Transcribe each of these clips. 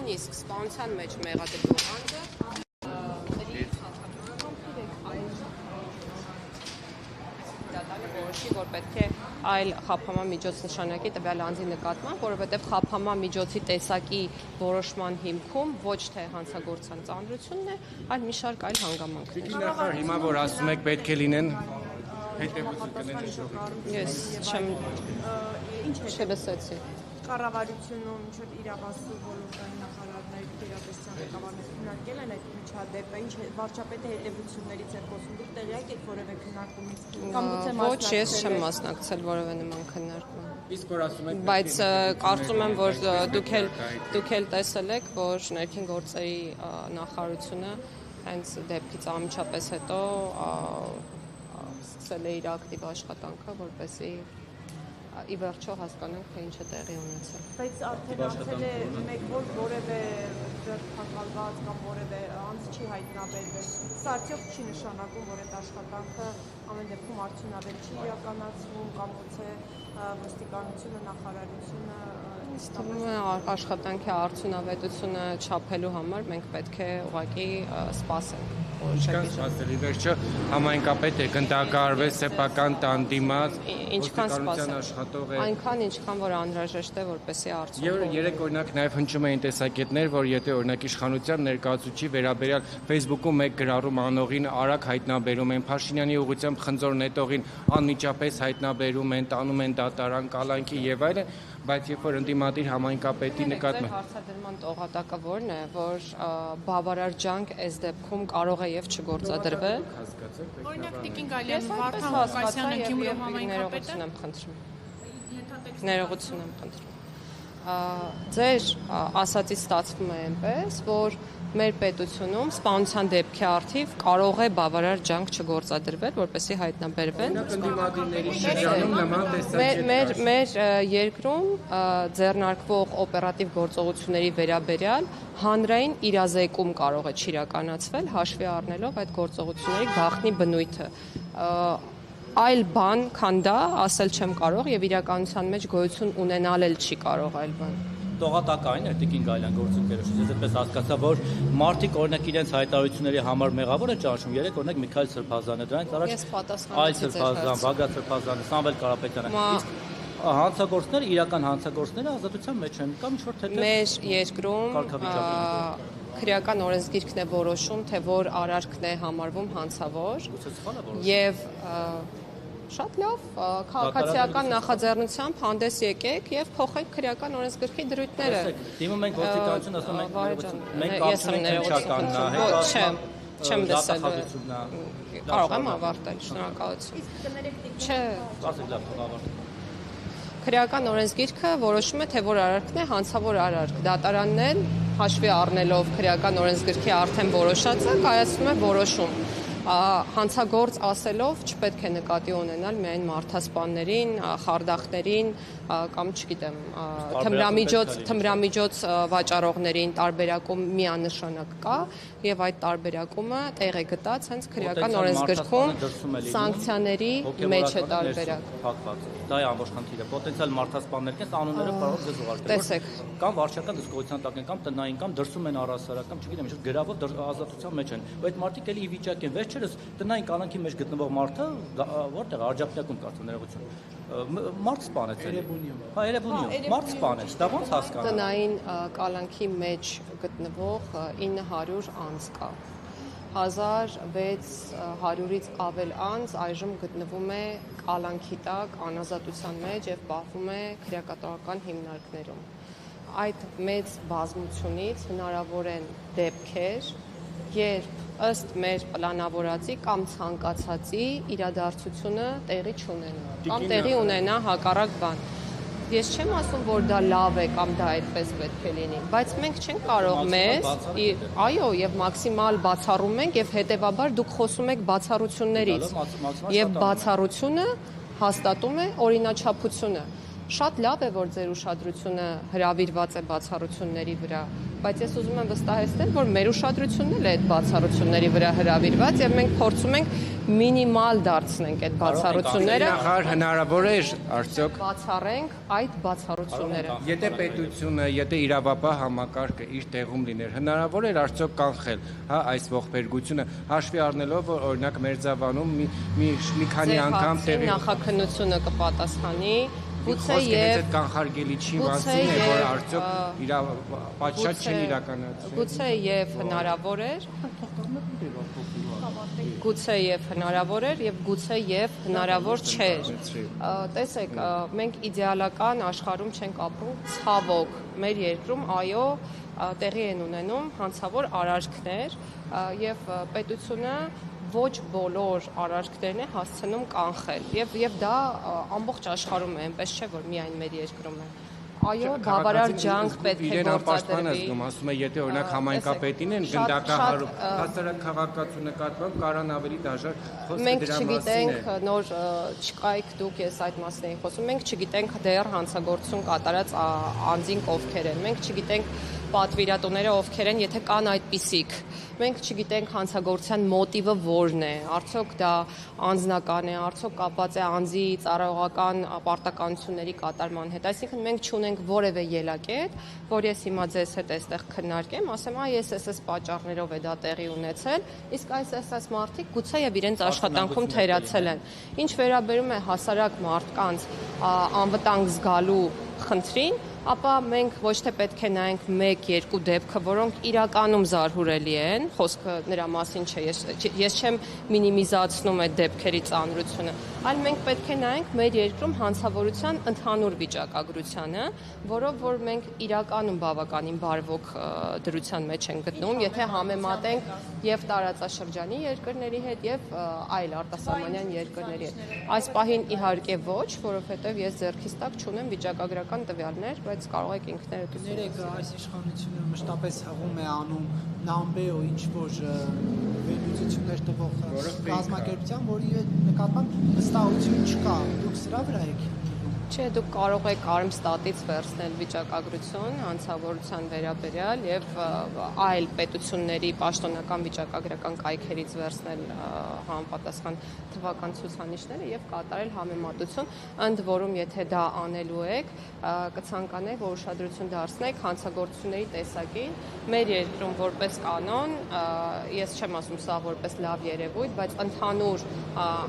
նույնիսկ սպանության մեջ մեղադրվող անձը որոշի, որ պետք է այլ խափանման միջոց նշանակի տվյալ անձի նկատմամբ, որովհետև խափանման միջոցի տեսակի որոշման հիմքում ոչ թե հանցագործության ծանրությունն է, այլ մի շարք այլ հանգամանքներ։ Նախարար, հիմա որ ասում եք պետք է լինեն հետևություն կնեն շողի։ Ես չլսեցի։ Կառավարությունում ինչ-որ իրավասու ոլորտային նախարարներ, գերատեսչության ղեկավարներ քննարկել են այդ միջադեպը, ինչ վարչապետը հետևություններից է խոսում, դուք տեղյակ եք որևէ քննարկումից կամ գուցե Ոչ, ես չեմ մասնակցել որևէ նման քննարկման։ Իսկ որ ասում եք Բայց կարծում եմ, որ դուք էլ տեսել եք, որ ներքին գործերի նախարարությունը հենց դեպքից անմիջապես հետո սկսել է իր ակտիվ աշխատանքը, որպեսզի ի վերջո հասկանանք, թե ինչ է տեղի ունեցել։ Բայց արդեն ասել է մեկ որևէ ձերբակալված կամ որևէ անձ չի հայտնաբերվել։ Սա արդյոք չի նշանակում, որ այդ աշխատանքը ամեն դեպքում արդյունավետ չի իրականացվում կամ գուցե ոստիկանությունը, նախարարությունը Թվում է աշխատանքի արդյունավետությունը չափելու համար մենք պետք է ուղղակի սպասենք։ Ինչքան սպասելի վերջը համայնքապետ է կընդգրկվի սեփական տան դիմաց ինչքան սպասել աշխատող է այնքան ինչքան որ անհրաժեշտ է որպեսզի արդյունք Երեք օրինակ նաև հնչում էին տեսակետներ, որ եթե օրինակ իշխանության ներկայացուցիչի վերաբերյալ Facebook-ում մեկ գրառում անողին արագ հայտնաբերում են, Փաշինյանի ուղղությամբ խնձոր նետողին անմիջապես հայտնաբերում են, տանում են դատարան, կալանքի եւ այլն, բայց երբ որ ընդդիմադիր համայնքապետի նկատմամբ հարցադրման տողատակը որն է, որ բավարար ջանք այս դեպքում կարող է եւ չգործադրվել։ Օրինակ Տիկին Գալյան, Վարդան Ղուկասյանը, Գյումրու համայնքապետը Ներողություն եմ խնդրում։ Ներողություն եմ խնդրում։ Ձեր ասածից ստացվում է այնպես, որ մեր պետությունում սպանության դեպքի առթիվ կարող է բավարար ջանք չգործադրվել, որպեսզի հայտնաբերվեն։ ընդդիմադիրների շրջանում նման տեսակետներ Մեր երկրում ձեռնարկվող օպերատիվ գործողությունների վերաբերյալ հանրային իրազեկում կարող է չիրականացվել, հաշվի առնելով այդ գործողությունների գաղտնի բնույթը։ Այլ բան, քան դա, ասել չեմ կարող եւ իրականության մեջ գոյություն ունենալ էլ չի կարող այլ բան։ Տողատակային է Տիկին Գալյան գործընկերոջը, ես այդպես հասկացա, որ մարդիկ օրինակ իրենց հայտարարությունների համար մեղավոր են ճանաչում, երեք օրինակ Միքայել Սրբազանը, դրանից առաջ Այլ Սրբազան, Բագրատ Սրբազանը, Սամվել Կարապետյանը։ Իսկ հանցագործները, իրական հանցագործները ազատության մեջ են կամ ինչ-որ թե մեր երկրում քրեական օրենսգիրքն է որոշում, թե որ արարքն է համարվում հանցավոր եւ շատ լավ քաղաքացիական նախաձեռնությամբ հանդես եկեք եւ փոխեք քրեական օրենսգրքի դրույթները։ Դիմում ենք ոստիկանություն, ասում ենք մենք կարծում ենք քրեականն է, Ոչ, չեմ լսել։ Կարող եմ ավարտել, շնորհակալություն։ Իսկ կներեք Տիկին Չէ, ասեք լավ թող ավարտենք։ քրեական օրենսգիրքը որոշում է, թե որ արարքն է հանցավոր արարք։ Դատարանն էլ հաշվի առնելով քրեական օրենսգրքի արդեն որոշածը կայացնում է որոշում։ Հանցագործ ասելով չպետք է նկատի ունենալ միայն մարդասպաններին, խարդախներին կամ չգիտեմ, թմրամիջոց վաճառողներին տարբերակում միանշանակ կա եւ այդ տարբերակումը տեղ է գտած հենց քրեական օրենսգրքում սանկցիաների մեջ է տարբերակ։ Դա է ամբողջ խնդիրը։ Պոտենցիալ մարդասպաններ կեն անունները կարող ձեզ ուղարկել։ Տեսեք, Կամ վարչական դիսկոտիան տակ են, կամ տնային, կամ դրսում են առասարակ, կամ չգիտեմ, ինչ գրավոր ազատության մեջ են։ Ու այդ մարդիկ էլի ի վիճակ են վերջերս տնային կանանքի մեջ գտնվող մարդը որտեղ Աջափնյակում կարծում ներողություն մարդ սպանեց Երևանիում։ Հա, Երևանիում մարդ սպանեց։ Դա ո՞նց հասկանալ։ տնային կալանքի մեջ գտնվող 900 անձ կա։ 1600-ից ավել անձ այժմ գտնվում է կալանքի տակ, անազատության մեջ եւ պահվում է քրեակատարական հիմնարկներում։ Այդ մեծ բազմությունից հնարավոր են դեպքեր, երբ ըստ մեր պլանավորածի կամ ցանկացածի իրադարձությունը տեղի չունենա, կամ տեղի ունենա հակառակ բան։ Ես չեմ ասում, որ դա լավ է կամ դա այդպես պետք է լինի, բայց մենք չենք կարող մեզ, այո, եւ մաքսիմալ բացառում ենք եւ հետեւաբար դուք խոսում եք բացառություններից։ Եվ բացառությունը հաստատում է օրինաչափությունը։ շատ լավ է, որ ձեր ուշադրությունը հրավիրված է բացառությունների վրա, բայց ես ուզում եմ վստահեցնել, որ մեր ուշադրությունն էլ է այդ բացառությունների վրա հրավիրված եւ մենք փորձում ենք մինիմալ դարձնենք այդ բացառությունները։ Նախարար հնարավոր է արդյոք բացառենք այդ բացառությունները։ Եթե պետությունը, եթե իրավապահ համակարգը իր տեղում լիներ, հնարավոր էր արդյոք կանխել, հա, այս ողբերգությունը, հաշվի առնելով, որ օրինակ Մերձավանում մի քանի անգամ տեղի նախաքննությունը կպատասխանի, գուցե եւ կանխարգելի չի մասին է, որ արդյոք պատշաճ չեն իրականացրել։ Գուցե եւ հնարավոր էր, գուցե եւ հնարավոր էր եւ գուցե եւ հնարավոր չէր։ Տեսեք, մենք իդեալական աշխարհում չենք ապրում, ցավոք, մեր երկրում այո տեղի են ունենում հանցավոր արարքներ եւ պետությունը ոչ բոլոր արարքներն է հասցնում կանխել եւ դա ամբողջ աշխարհում է, այնպես չէ որ միայն մեր երկրում է։ Այո, բավարար ջանք պետք է գործադրվի։ Ասում է, եթե օրինակ համայնքապետին են գնդակահարում, հասարակ քաղաքացու նկատմամբ կարան ավելի դաժան խոսքը դրա մասին է։ Մենք չգիտենք, նոր չկայք դուք, ես այդ մասին էի խոսում, մենք չգիտենք դեռ հանցագործություն կատարած անձինք ովքեր են, մենք չգիտենք պատվիրատուները ովքեր են, եթե կան այդպիսիք։ Մենք չգիտենք հանցագործության մոտիվը որն է, արդյոք դա անձնական է, արդյոք կապված է անձի ծառայողական պարտականությունների կատարման հետ։ Այսինքն մենք չունենք որևէ ելակետ, որ ես հիմա ձեզ հետ այստեղ քննարկեմ, ասեմ, այս պատճառներով է դա տեղի ունեցել, իսկ այս մարդիկ գուցե եւ իրենց աշխատանքում թերացել են։ Ինչ վերաբերում է հասարակ մարդկանց անվտանգ զգալու խնդրին, ապա մենք ոչ թե պետք է նայենք 1-2 դեպքը, որոնք իրականում զարհուրելի են, խոսքը նրա մասին չէ, ես չեմ մինիմիզացնում այդ դեպքերի ծանրությունը, այլ մենք պետք է նայենք մեր երկրում հանցավորության ընդհանուր վիճակագրությանը, որով որ մենք իրականում բավականին բարվոք դրության մեջ ենք գտնում, եթե համեմատենք եւ տարածաշրջանի երկրների հետ եւ այլ արտասահմանյան երկրների հետ։ Այս պահին իհարկե ոչ, որովհետեւ ես ձեռքիս տակ չունեմ վիճակագրական տվյալներ, բայց կարող եք ինքներդ Ներեք այս իշխանությունը մշտապես հղում է անում նամբեո ինչ-որ վերլուծություններ տվող կազմակերպության, որի նկատմամբ վստահություն չկա, դուք սրա վրա եք։ Չէ, դուք կարող եք Արմստատից վերցնել վիճակագրություն հանցավորության վերաբերյալ եւ այլ պետությունների պաշտոնական վիճակագրական կայքերից վերցնել համապատասխան թվական ցուցանիշները եւ կատարել համեմատություն, ընդ որում եթե դա անելու եք, կցանկանայի, որ ուշադրություն դարձնեք հանցագործությունների տեսակին։ Մեր երկրում որպես կանոն, ես չեմ ասում սա որպես լավ երևույթ, բայց ընդհանուր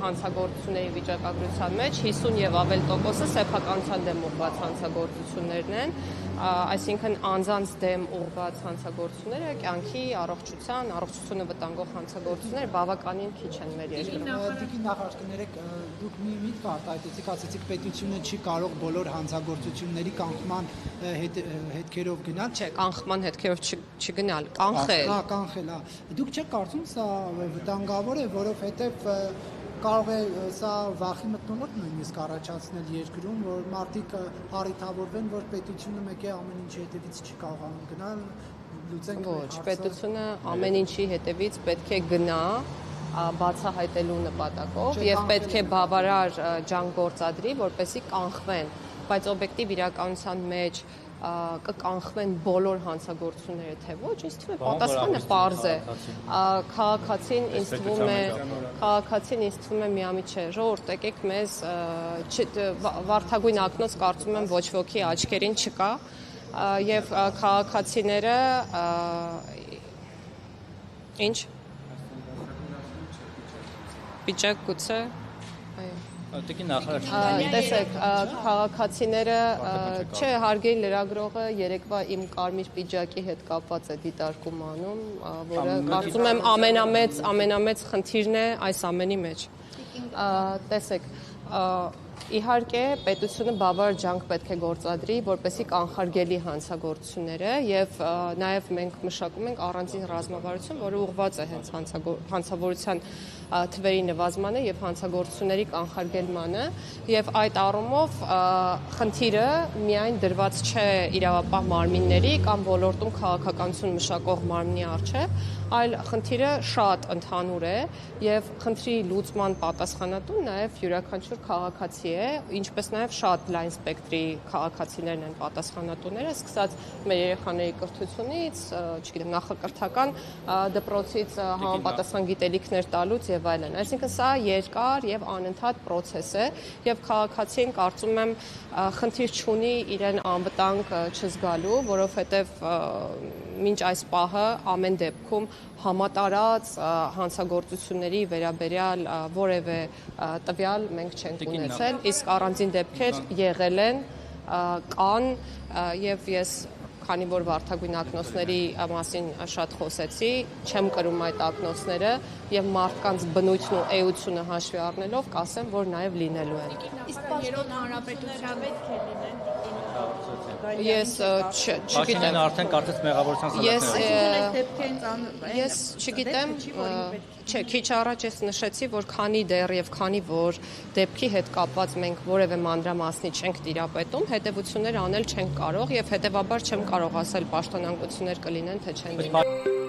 հանցագործությունների վիճակագրության մեջ 50 եւ ավել տոկոսը սեփականության դեմ ուղղված հանցագործություններն են, այսինքն անձանց դեմ ուղղված հանցագործությունները, կյանքի, առողջությունը վտանգող հանցագործությունները բավականին քիչ են մեր երկրում։ Դիքի նախարար, կներեք, դուք մի միտք արտահայտեցիք, ասեցիք պետությունը չի կարող բոլոր հանցագործությունների կանխման հետքերով գնալ։ Չէ, կանխման հետքերով չգնալ, կանխել։ Կանխել, դուք չեք կարծում սա վտանգավոր է, որովհետև կարող է սա վախի մթնոլորտ նույնիսկ առաջացնել երկրում, որ մարդիկ առիթավորվեն, որ պետությունը մեկ է ամեն ինչի հետևից չի կարողանում գնալ, լուծենք։ Ոչ, պետությունը ամեն ինչի հետևից պետք է գնա բացահայտելու նպատակով եւ պետք է բավարար ջանք գործադրի, որպեսզի կանխվեն, բայց օբյեկտիվ իրականության մեջ կկանխվեն բոլոր հանցագործությունները, թե ոչ, ինձ թվում է պատասխանը պարզ է։ Քաղաքացին ինձ թվում է միամիտ չէ, ժողովուրդ, եկեք մեզ վարդագույն ակնոց կարծում եմ ոչ ոքի աչքերին չկա եւ քաղաքացիները ինչ վիճակ գուցե Տիկին նախարար տեսեք, քաղաքացիները, չէ, հարգելի լրագրողը երեկվա իմ կարմիր պիջակի հետ կապված է դիտարկում անում, որը կարծում եմ ամենամեծ խնդիրն է այս ամենի մեջ։ Տեսեք, իհարկե պետությունը բավարար ջանք պետք է գործադրի, որպեսզի կանխարգելի հանցագործությունները եւ նաեւ մենք մշակում ենք առանձին ռազմավարություն, որը ուղղված է հենց հանցավորության թվերի նվազմանը եւ հանցագործությունների կանխարգելմանը եւ այդ առումով խնդիրը միայն դրված չէ իրավապահ մարմինների կամ ոլորտում քաղաքականություն մշակող մարմնի առջեւ, այլ խնդիրը շատ ընդհանուր է եւ խնդրի լուծման պատասխանատուն նաեւ յուրաքանչյուր քաղաքացի քաղաքացի է, ինչպես նաև շատ լայն սպեկտրի քաղաքացիներն են պատասխանատուները, սկսած մեր երեխաների կրթությունից, չգիտեմ, նախակրթական դպրոցից համապատասխան գիտելիքներ տալուց եւ այլն։ Այսինքն սա երկար եւ անընդհատ process է եւ քաղաքացին կարծում եմ խնդիր չունի իրեն անվտանգ չզգալու, որովհետեւ մինչ այս պահը ամեն դեպքում համատարած հանցագործությունների վերաբերյալ որևէ տվյալ մենք չենք ունեցել, իսկ առանձին դեպքեր եղել են, կան եւ ես քանի որ վարդագույն ակնոցների մասին շատ խոսեցի, չեմ կրում այդ ակնոցները եւ մարդկանց բնույթն ու էությունը հաշվի առնելով կասեմ, որ նաեւ լինելու են։ Իսկ երրորդ հանրապետության պետք է լինեն Ես չգիտեմ։ Փաշինյանը արդեն կարծես մեղավորության սալատներ։ Ես չգիտեմ, չէ, քիչ առաջ ես նշեցի, որ քանի դեռ եւ քանի որ դեպքի հետ կապված մենք որևէ մանրամասնի չենք տիրապետում, հետեւություններ անել չենք կարող եւ հետեւաբար չեմ կարող ասել պաշտոնանկություններ կլինեն թե չեն լինի։